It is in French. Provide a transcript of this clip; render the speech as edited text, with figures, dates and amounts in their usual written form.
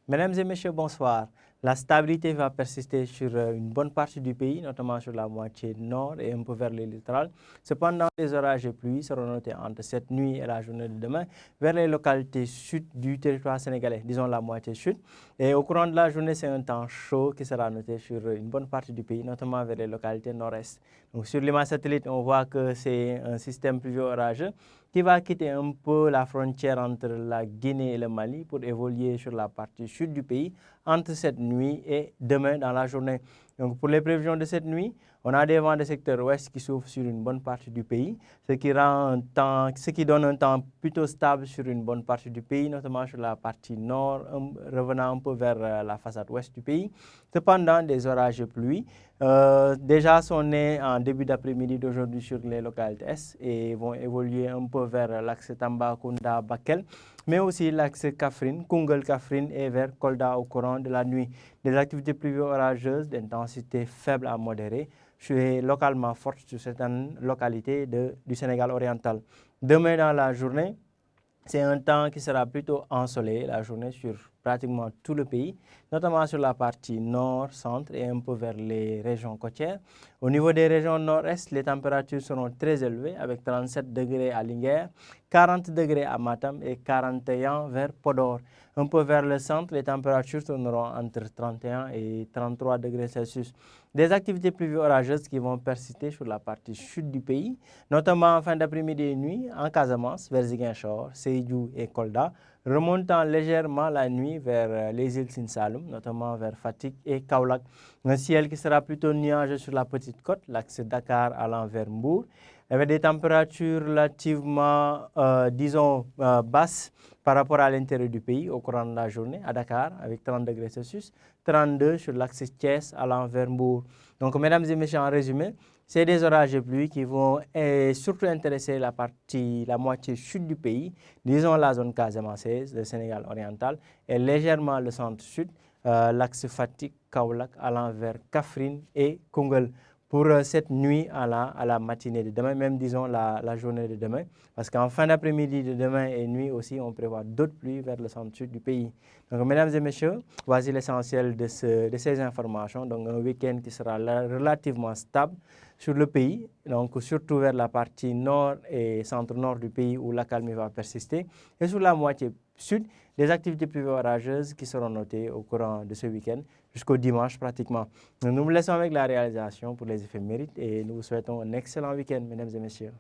Mesdames et messieurs, bonsoir. La stabilité va persister sur une bonne partie du pays, notamment sur la moitié nord et un peu vers le littoral. Cependant, les orages et pluies seront notés entre cette nuit et la journée de demain vers les localités sud du territoire sénégalais, disons la moitié sud. Et au courant de la journée, c'est un temps chaud qui sera noté sur une bonne partie du pays, notamment vers les localités nord-est. Donc sur l'image satellite, on voit que c'est un système pluvieux-orageux qui va quitter un peu la frontière entre la Guinée et le Mali pour évoluer sur la partie sud du pays entre cette nuit et demain dans la journée. Donc pour les prévisions de cette nuit, on a des vents de secteur ouest qui souffrent sur une bonne partie du pays, ce qui donne un temps plutôt stable sur une bonne partie du pays, notamment sur la partie nord, revenant un peu vers la façade ouest du pays. Cependant, des orages et pluies déjà sont nés en début d'après-midi d'aujourd'hui sur les localités est et vont évoluer un peu vers l'axe Tambacounda-Bakel, mais aussi l'axe Kaffrine, Koungheul-Kaffrine et vers Kolda au courant de la nuit. Des activités pluvieux-orageuses d'intensité faible à modérée, localement fortes sur certaines localités du Sénégal oriental. Demain dans la journée, c'est un temps qui sera plutôt ensoleillé la journée sur pratiquement tout le pays, notamment sur la partie nord, centre et un peu vers les régions côtières. Au niveau des régions nord-est, les températures seront très élevées avec 37 degrés à Linguère, 40 degrés à Matam et 41 vers Podor. Un peu vers le centre, les températures tourneront entre 31 et 33 degrés Celsius. Des activités pluvieuses orageuses qui vont persister sur la partie sud du pays, notamment en fin d'après-midi et nuit en Casamance, vers Ziguinchor, Sédhiou et Kolda, remontant légèrement la nuit vers les îles Sinsaloum, notamment vers Fatick et Kaolack. Un ciel qui sera plutôt nuageux sur la petite côte, l'axe Dakar allant vers Mbour, avec des températures relativement, basses par rapport à l'intérieur du pays au courant de la journée, à Dakar avec 30 degrés Celsius, 32 sur l'axe Thiès allant vers Mbour. Donc, mesdames et messieurs, en résumé, c'est des orages et pluies qui vont surtout intéresser la moitié sud du pays, disons la zone casamançaise, le Sénégal oriental, et légèrement le centre-sud, l'axe Fatick, Kaolack allant vers Kaffrine et Koungheul. Pour cette nuit à la matinée de demain, même disons la journée de demain, parce qu'en fin d'après-midi de demain et nuit aussi, on prévoit d'autres pluies vers le centre-sud du pays. Donc, mesdames et messieurs, voici l'essentiel de ces informations. Donc, un week-end qui sera relativement stable sur le pays, donc surtout vers la partie nord et centre-nord du pays où la calmie va persister, et sur la moitié sud, des activités pluvieuses orageuses qui seront notées au courant de ce week-end jusqu'au dimanche pratiquement. Nous vous laissons avec la réalisation pour les éphémérides et nous vous souhaitons un excellent week-end, mesdames et messieurs.